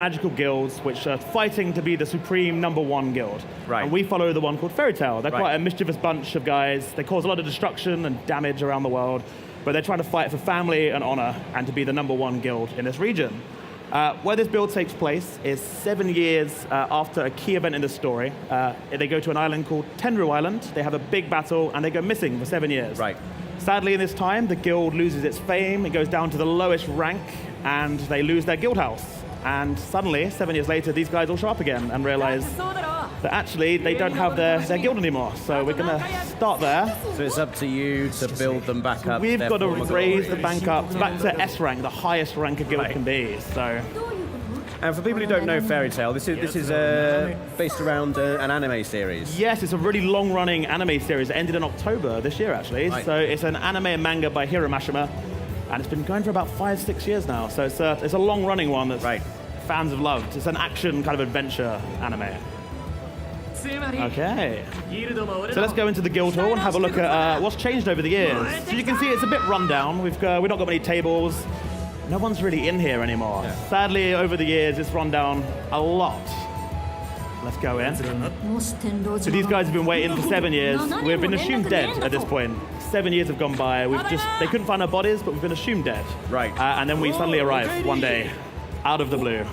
magical guilds which are fighting to be the supreme #1 guild. Right. And we follow the one called Fairy Tail. They're Right. quite a mischievous bunch of guys. They cause a lot of destruction and damage around the world, but they're trying to fight for family and honor and to be the #1 guild in this region. Where this build takes place is 7 years after a key event in the story. They go to an island called Tenru Island. They have a big battle and they go missing for 7 years. Right. Sadly, in this time, the guild loses its fame. It goes down to the lowest rank and they lose their guild house. And suddenly, 7 years later, these guys all show up again and realize that actually they don't have their guild anymore. So we're going to start there. So it's up to you to build them back up. We've got to former raise glory. the bank up back to S rank, the highest rank a guild Right. can be. So And for people who don't know Fairy Tail, this is based around an anime series. yes, it's a really long-running anime series. It ended in October this year, actually. Right. So it's an anime and manga by Hiro Mashima, and it's been going for about 5-6 years now. So it's a long-running one that Right. fans have loved. It's an action kind of adventure anime. Okay. So let's go into the guild hall and have a look at what's changed over the years. So you can see it's a bit run down. We've not got many tables. No one's really in here anymore. Yeah. Sadly, over the years, it's run down a lot. Let's go in. So these guys have been waiting for 7 years. We've been assumed dead at this point. 7 years have gone by. They couldn't find our bodies, but we've been assumed dead. Right. And then we suddenly arrive one day, out of the blue.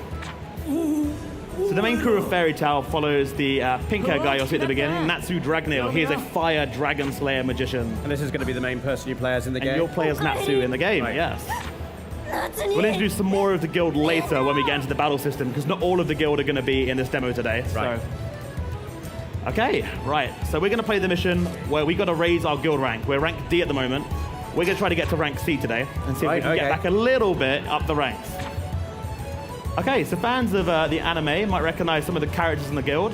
So the main crew of Fairy Tail follows the pink-haired guy you'll see at the beginning, Natsu Dragneel. He is a fire dragon slayer magician. And this is going to be the main person you play as in the And game? you'll play as Natsu in the game, Right. yes. We'll introduce some more of the guild later when we get into the battle system, because not all of the guild are going to be in this demo today. Right. So. Okay, right. So we're going to play the mission where we got to raise our guild rank. We're rank D at the moment. We're going to try to get to rank C today and see if we can get back a little bit up the ranks. Okay, so fans of the anime might recognize some of the characters in the guild.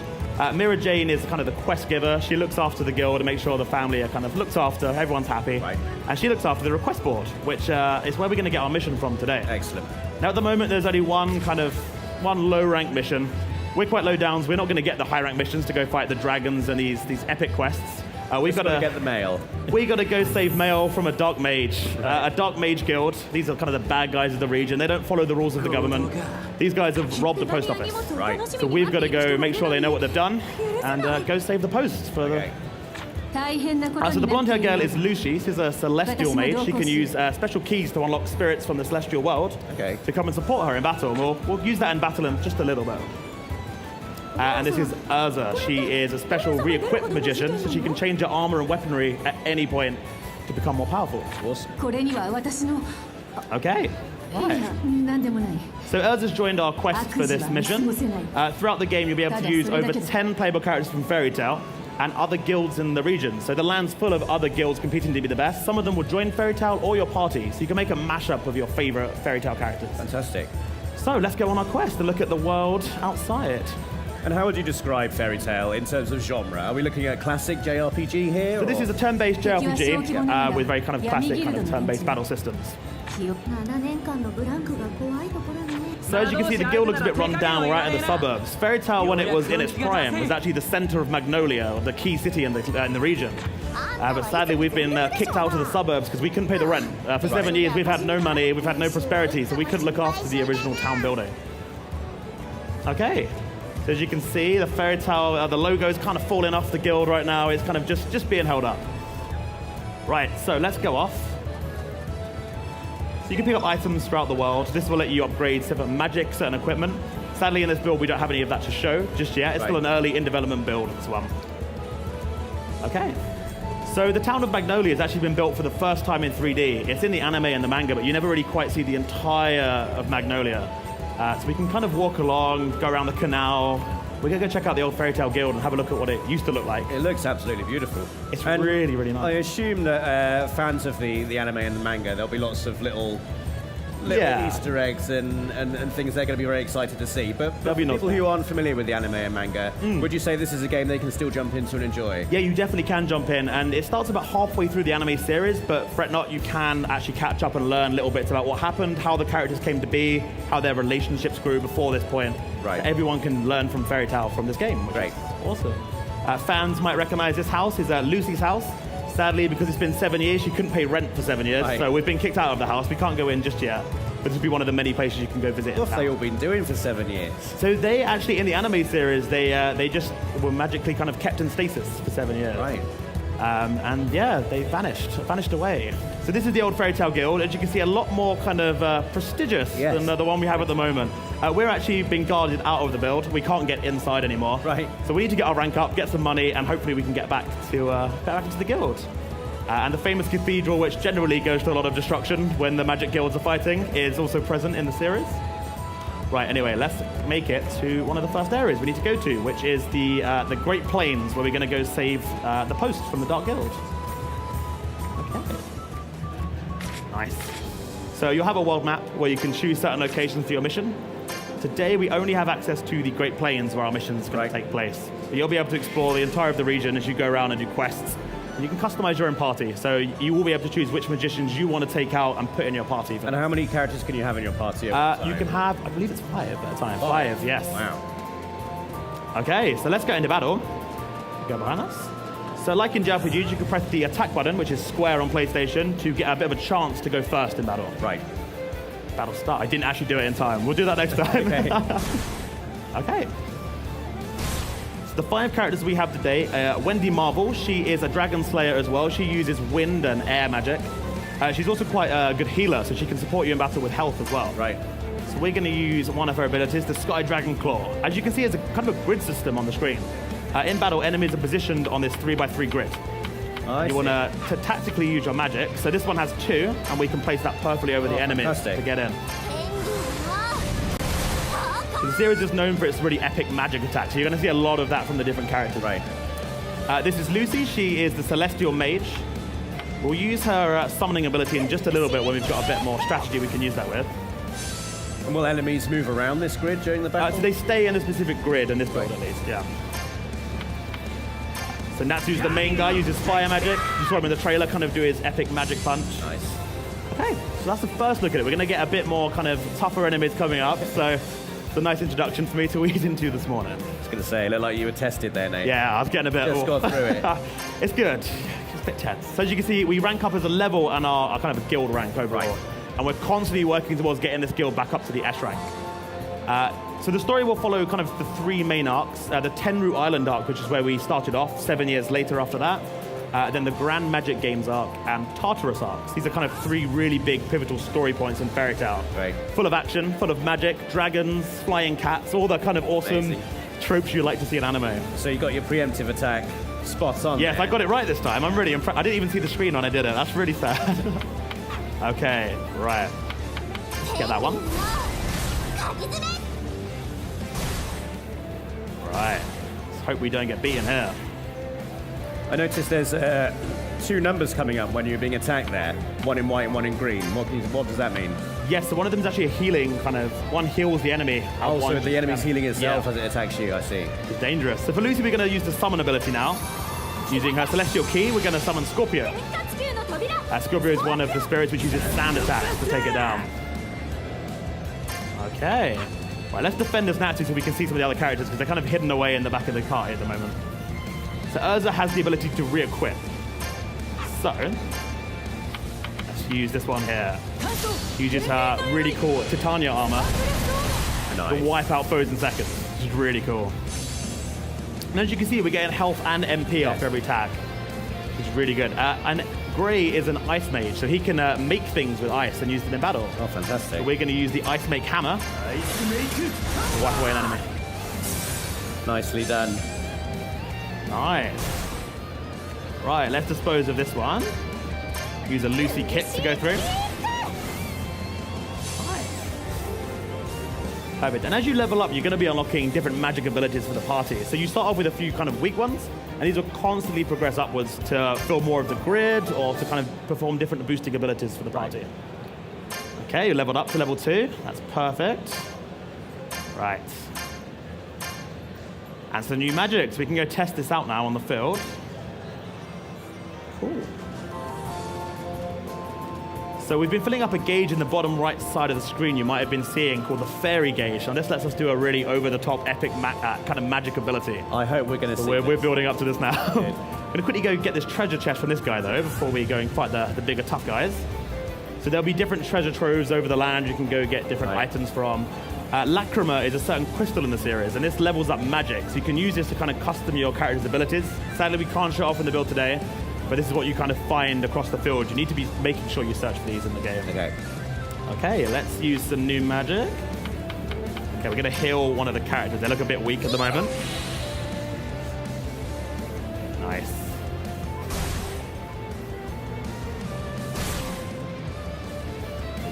Mira Jane is kind of the quest giver. She looks after the guild and makes sure the family are kind of looked after, everyone's happy. Right. And she looks after the request board, which is where we're going to get our mission from today. Excellent. Now at the moment there's only one low rank mission. We're quite low down, so we're not going to get the high rank missions to go fight the dragons and these epic quests. We've got to get the mail. We got to go save mail from a dark mage, a dark mage guild. These are kind of the bad guys of the region. They don't follow the rules of the government. These guys have robbed the post office. Right. So we've got to go make sure they know what they've done and go save the post for Okay. So the blonde-haired girl is Lucy. She's a celestial mage. She can use special keys to unlock spirits from the celestial world to come and support her in battle. And we'll use that in battle in just a little bit. And this is Urza. She is a special re-equipped magician, so she can change her armor and weaponry at any point to become more powerful. Awesome. Okay. Right. So Urza's joined our quest for this mission. Throughout the game, you'll be able to use over 10 playable characters from Fairy Tail and other guilds in the region. So the land's full of other guilds competing to be the best. Some of them will join Fairy Tail or your party, so you can make a mashup of your favorite Fairy Tail characters. Fantastic. So let's go on our quest to look at the world outside. And how would you describe Fairy Tail in terms of genre? Are we looking at classic JRPG here? So this is a turn-based JRPG with very kind of classic kind of turn-based battle systems. So as you can see, the guild looks a bit run down right in the suburbs. Fairy Tail, when it was in its prime, was actually the center of Magnolia, the key city in the region. But sadly, we've been kicked out to the suburbs because we couldn't pay the rent. For 7 years, we've had no money, we've had no prosperity, so we couldn't look after the original town building. Okay. So as you can see, the Fairy Tail, the logo's kind of falling off the guild right now. It's kind of just being held up. Right, so let's go off. So you can pick up items throughout the world. This will let you upgrade certain magic, certain equipment. Sadly, in this build, we don't have any of that to show just yet. It's still an early in-development build, this one. Okay. So the town of Magnolia has actually been built for the first time in 3D. It's in the anime and the manga, but you never really quite see the entire of Magnolia. So we can kind of walk along, go around the canal. We're going to go check out the old Fairy Tail Guild and have a look at what it used to look like. It looks absolutely beautiful. It's really, really nice. I assume that fans of the anime and the manga, there'll be lots of little Easter eggs and things they're going to be very excited to see. But for people who aren't familiar with the anime and manga, would you say this is a game they can still jump into and enjoy? Yeah, you definitely can jump in. And it starts about halfway through the anime series, but fret not, you can actually catch up and learn little bits about what happened, how the characters came to be, how their relationships grew before this point. Right. So everyone can learn from Fairy Tail from this game, which is awesome. Fans might recognize this house is Lucy's house. Sadly, because it's been 7 years, she couldn't pay rent for 7 years, so we've been kicked out of the house. We can't go in just yet. but this would be one of the many places you can go visit. What have they all been doing for 7 years? So they actually, in the anime series, they just were magically kind of kept in stasis for 7 years. Right. And yeah, they vanished away. So this is the old Fairy Tale Guild. As you can see, a lot more kind of prestigious than the one we have at the moment. We're actually being guarded out of the build. We can't get inside anymore. Right. So we need to get our rank up, get some money, and hopefully we can get back into the guild. And the famous cathedral, which generally goes to a lot of destruction when the magic guilds are fighting, is also present in the series. Right, anyway, let's make it to one of the first areas we need to go to, which is the Great Plains, where we're going to go save the post from the Dark Guild. Okay. Nice. So you'll have a world map where you can choose certain locations for your mission. Today, we only have access to the Great Plains where our mission's going to take place. But you'll be able to explore the entire of the region as you go around and do quests. And you can customize your own party, so you will be able to choose which magicians you want to take out and put in your party. And how many characters can you have in your party at a time? You can have, I believe it's 5 at a time. 5, yes. Wow. Okay, so let's go into battle. Go behind us. So like in JRPGs, you can press the attack button, which is square on PlayStation, to get a bit of a chance to go first in battle. Right. Battle start. I didn't actually do it in time. We'll do that next time. Okay. Okay. So the 5 characters we have today, Wendy Marvel, she is a dragon slayer as well. She uses wind and air magic. She's also quite a good healer, so she can support you in battle with health as well. Right. So we're going to use one of her abilities, the Sky Dragon Claw. As you can see, there's a kind of a grid system on the screen. In battle, enemies are positioned on this 3x3 grid. You want to tactically use your magic. So this one has 2, and we can place that perfectly over the enemies to get in. So the series is known for its really epic magic attacks. So you're going to see a lot of that from the different characters. Right. This is Lucy. She is the Celestial Mage. We'll use her summoning ability in just a little bit when we've got a bit more strategy we can use that with. And will enemies move around this grid during the battle? So they stay in a specific grid in this build at least, yeah. So Natsu's the main guy, uses fire magic. You saw him in the trailer kind of do his epic magic punch. Nice. Okay, so that's the first look at it. We're going to get a bit more kind of tougher enemies coming up, so it's a nice introduction for me to ease into this morning. I was going to say, it looked like you were tested there, Nate. Yeah, I was getting a bit... Just got through it. It's good. It's a bit tense. So as you can see, we rank up as a level and our kind of a guild rank overall. Right. And we're constantly working towards getting this guild back up to the S rank. So the story will follow kind of the 3 main arcs. The Tenru Island arc, which is where we started off 7 years later after that. Then the Grand Magic Games arc and Tartarus arcs. These are kind of 3 really big pivotal story points in Fairy Tail. Right. Full of action, full of magic, dragons, flying cats, all the kind of awesome tropes you like to see in anime. So you got your preemptive attack spot on. Yes, there. I got it right this time. I'm really impressed. I didn't even see the screen when I did it. That's really sad. Okay, right. Let's get that one. Right. Let's hope we don't get beaten here. I noticed there's 2 numbers coming up when you're being attacked there. 1 in white and 1 in green. What does that mean? Yes, so one of them is actually a healing kind of... One heals the enemy. Oh, so the enemy's healing itself as it attacks you, I see. It's dangerous. So for Lucy, we're going to use the summon ability now. Using her Celestial Key, we're going to summon Scorpio. Scorpio is one of the spirits which uses sand attacks to take it down. Okay. Right, let's defend this Natsu so we can see some of the other characters because they're kind of hidden away in the back of the cart at the moment. So Urza has the ability to re-equip. So, let's use this one here. Uses her really cool Titania armor to wipe out foes in seconds, which is really cool. And as you can see, we're getting health and MP after every attack, which is really good. And Gray is an ice mage, so he can make things with ice and use them in battle. Oh, fantastic. So we're going to use the Ice Make Hammer to wipe away an enemy. Nicely done. Nice. Right, let's dispose of this one. Use a Lucy kick to go through. Perfect. And as you level up, you're going to be unlocking different magic abilities for the party. So you start off with a few kind of weak ones, and these will constantly progress upwards to fill more of the grid or to kind of perform different boosting abilities for the party. Okay, you leveled up to level 2. That's perfect. Right. And some new magic, so we can go test this out now on the field. Cool. So we've been filling up a gauge in the bottom right side of the screen you might have been seeing called the Fairy Gauge. And this lets us do a really over-the-top epic kind of magic ability. I hope we're going to see We're building up to this now. I'm going to quickly go get this treasure chest from this guy, though, before we go and fight the bigger tough guys. So there'll be different treasure troves over the land you can go get different items from. Lacrima is a certain crystal in the series, and this levels up magic. So you can use this to kind of custom your character's abilities. Sadly, we can't show off in the build today, but this is what you kind of find across the field. You need to be making sure you search for these in the game. Okay, let's use some new magic. Okay, we're going to heal one of the characters. They look a bit weak at the moment. Nice.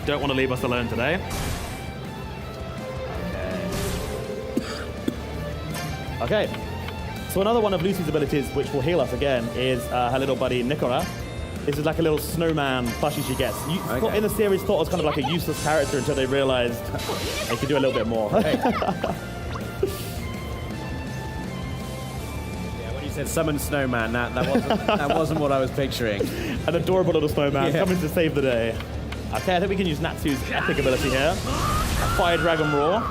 Don't want to leave us alone today. Okay. So another one of Lucy's abilities, which will heal us again, is her little buddy Nicola. This is like a little snowman plushie she gets. In the series, thought it was kind of like a useless character until they realized they could do a little bit more. When you said summon snowman, that wasn't what I was picturing. An adorable little snowman coming to save the day. Okay, I think we can use Natsu's epic ability here. Fire Dragon Roar.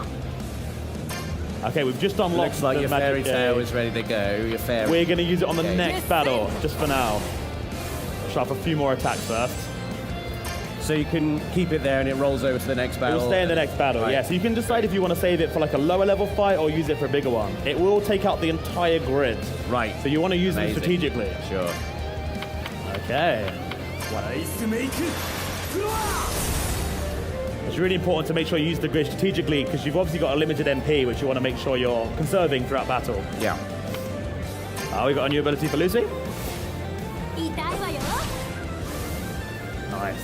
Okay, we've just unlocked. Looks like your fairy tale is ready to go. Your fairy. We're going to use it on the next battle, just for now. Show off a few more attacks first. So you can keep it there and it rolls over to the next battle? It'll stay in the next battle, yeah. So you can decide if you want to save it for like a lower level fight or use it for a bigger one. It will take out the entire grid. Right. So you want to use them strategically. Sure. Okay. It's really important to make sure you use the grid strategically because you've obviously got a limited MP, which you want to make sure you're conserving throughout battle. Yeah. We got a new ability for Lucy. Nice.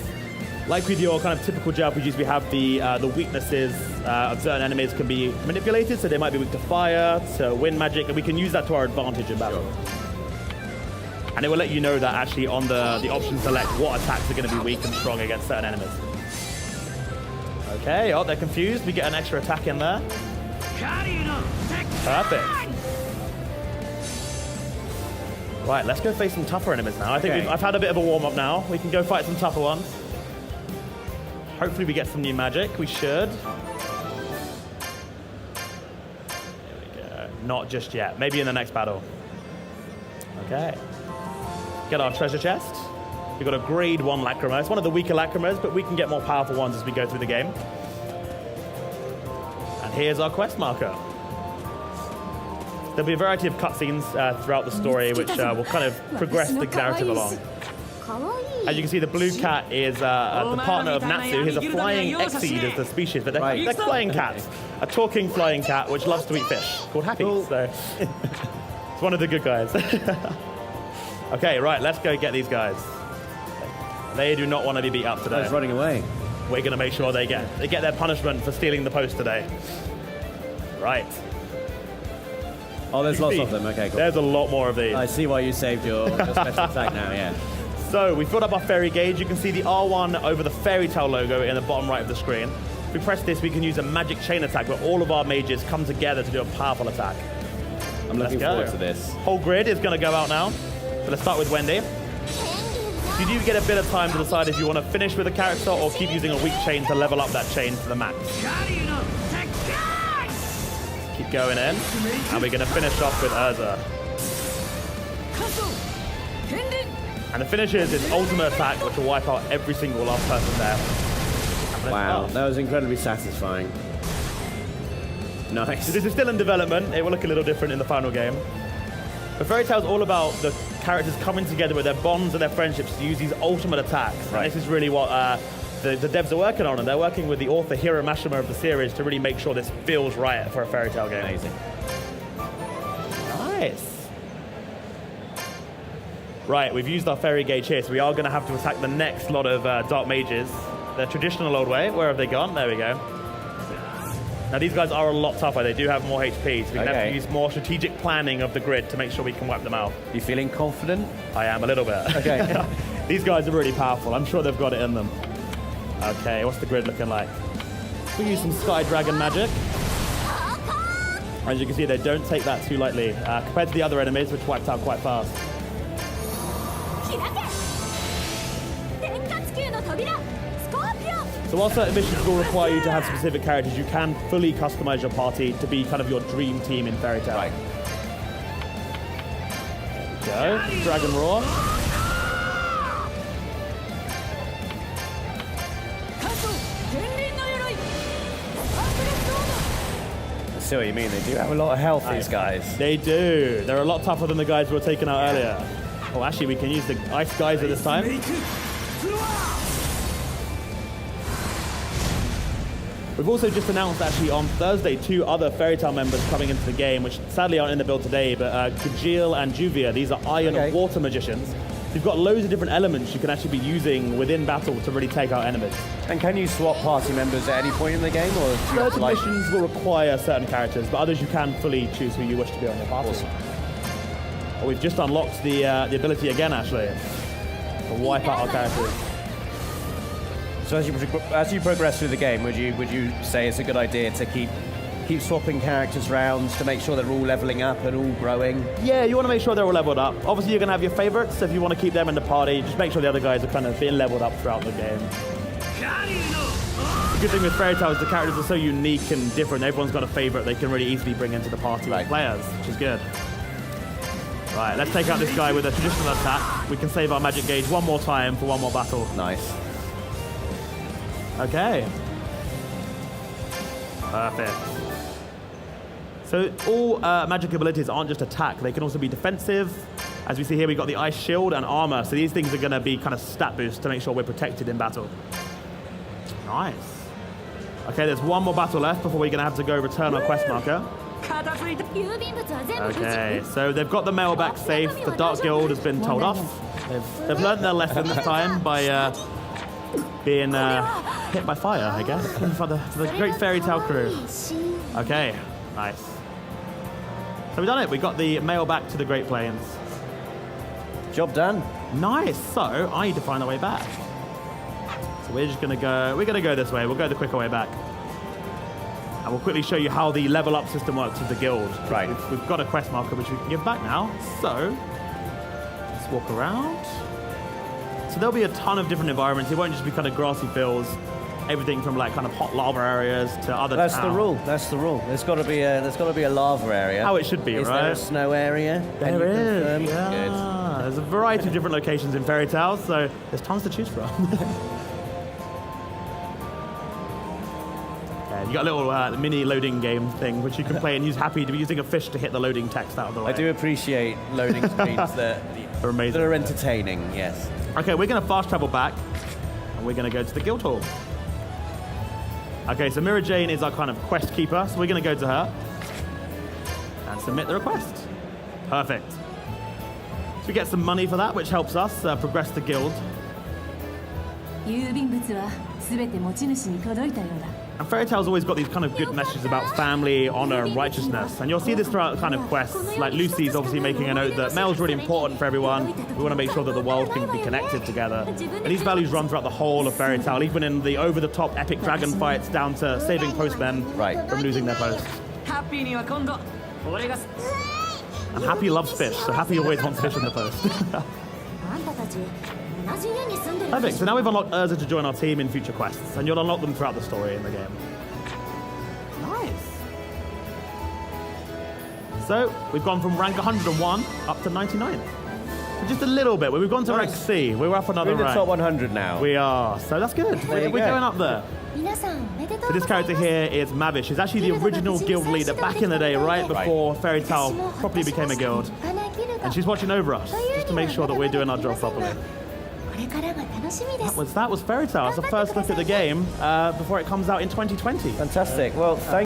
Like with your kind of typical JRPGs, we have the weaknesses of certain enemies can be manipulated, so they might be weak to fire, to wind magic, and we can use that to our advantage in battle. Sure. And it will let you know that actually on the option select what attacks are going to be weak and strong against certain enemies. Okay, they're confused. We get an extra attack in there. Perfect. Right, let's go face some tougher enemies now. I think I've had a bit of a warm-up now. We can go fight some tougher ones. Hopefully we get some new magic. We should. There we go. Not just yet. Maybe in the next battle. Okay. Get our treasure chest. We've got a grade 1 Lacrima. It's one of the weaker Lacrimas, but we can get more powerful ones as we go through the game. And here's our quest marker. There'll be a variety of cutscenes throughout the story, which will kind of progress the narrative along. As you can see, the blue cat is the partner of Natsu. He's a flying exceed as the species, but they're flying cats. A talking flying cat which loves to eat fish, called Happy. So it's one of the good guys. Okay, right, let's go get these guys. They do not want to be beat up today. He's running away. We're going to make sure they get their punishment for stealing the post today. Right. Oh, there's lots of them. Okay, cool. There's a lot more of these. I see why you saved your special attack now, yeah. So we filled up our fairy gauge. You can see the R1 over the fairy tale logo in the bottom right of the screen. If we press this, we can use a magic chain attack where all of our mages come together to do a powerful attack. I'm looking forward to this. Whole grid is going to go out now. So let's start with Wendy. You do get a bit of time to decide if you want to finish with a character or keep using a weak chain to level up that chain to the max. Keep going in, and we're going to finish off with Urza. And the finish is his ultimate attack, which will wipe out every single last person there. Wow, that was incredibly satisfying. Nice. So this is still in development. It will look a little different in the final game. But Fairy Tail's all about the characters coming together with their bonds and their friendships to use these ultimate attacks. Right. And this is really what the devs are working on, and they're working with the author Hiro Mashima of the series to really make sure this feels right for a Fairy Tail game. Amazing. Nice. Right, we've used our fairy gauge here, so we are going to have to attack the next lot of dark mages. The traditional old way. Where have they gone? There we go. Now these guys are a lot tougher. They do have more HP, so we can have to use more strategic planning of the grid to make sure we can wipe them out. You feeling confident? I am a little bit. Okay. These guys are really powerful. I'm sure they've got it in them. Okay, what's the grid looking like? We use some Sky Dragon magic. As you can see, they don't take that too lightly compared to the other enemies, which wiped out quite fast. So while certain missions will require you to have specific characters, you can fully customize your party to be kind of your dream team in Fairy Tail. Right. There we go. Dragon Roar. see what you mean. They do have a lot of health, these guys. They do. They're a lot tougher than the guys we were taking out earlier. Oh, actually, we can use the ice geyser this time. We've also just announced, actually, on Thursday, 2 other Fairy Tail members coming into the game, which sadly aren't in the build today, but Gajil and Juvia, these are iron and water magicians. You've got loads of different elements you can actually be using within battle to really take out enemies. And can you swap party members at any point in the game? Or certain missions will require certain characters, but others you can fully choose who you wish to be on your party. Awesome. Well, we've just unlocked the ability again, actually, to wipe out our characters. So as you progress through the game, would you say it's a good idea to keep swapping characters rounds to make sure they're all leveling up and all growing? Yeah, you want to make sure they're all leveled up. Obviously, you're going to have your favorites. So if you want to keep them in the party, just make sure the other guys are kind of being leveled up throughout the game. The good thing with Fairy Tail is the characters are so unique and different. Everyone's got a favorite they can really easily bring into the party with players, which is good. Right, let's take out this guy with a traditional attack. We can save our magic gauge one more time for one more battle. Nice. Okay. Perfect. So all magic abilities aren't just attack, they can also be defensive. As we see here, we've got the ice shield and armor. So these things are going to be kind of stat boosts to make sure we're protected in battle. Nice. Okay, there's one more battle left before we're going to have to go return our quest marker. Okay, so they've got the mail back safe. The Dark Guild has been told off. They've learned their lesson this time by being hit by fire, I guess, for the great Fairy Tail crew. Okay, nice. So we've done it. We got the mail back to the Great Plains. Job done. Nice. So I need to find a way back. So we're just gonna go. We're gonna go this way. We'll go the quicker way back. And we'll quickly show you how the level up system works with the guild. Right. We've got a quest marker which we can give back now. So let's walk around. So there'll be a ton of different environments. It won't just be kind of grassy fields. Everything from like kind of hot lava areas to other. That's the rule. That's the rule. There's got to be a lava area. How it should be, right? Is there a snow area? There is. Yeah. Good. There's a variety of different locations in Fairy Tail, so there's tons to choose from. You got a little mini loading game thing which you can play and use happy to be using a fish to hit the loading text out of the way. I do appreciate loading screens that are amazing. That are entertaining. Yes. Okay, we're going to fast travel back and we're going to go to the guild hall. Okay, so Mira Jane is our kind of quest keeper, so we're going to go to her and submit the request. Perfect. So we get some money for that, which helps us progress the guild. And Fairy Tail's always got these kind of good messages about family, honor, and righteousness. And you'll see this throughout kind of quests. Like Lucy's obviously making a note that mail's really important for everyone. We want to make sure that the world can be connected together. And these values run throughout the whole of Fairy Tail, even in the over-the-top epic dragon fights down to saving postmen from losing their posts. And Happy loves fish, so Happy always wants fish in the post. Perfect, so now we've unlocked Urza to join our team in future quests, and you'll unlock them throughout the story in the game. Nice. So, we've gone from rank 101 up to 99. So just a little bit, we've gone to rank C, we're up another rank. We're in the top 100 now. We are, so that's good, we're going up there. So this character here is Mavish. She's actually the original guild leader back in the day, right before Fairy Tail properly became a guild. And she's watching over us, just to make sure that we're doing our job properly. That was Fairy Tail. It's the first look at the game before it comes out in 2020. Fantastic. Well, thank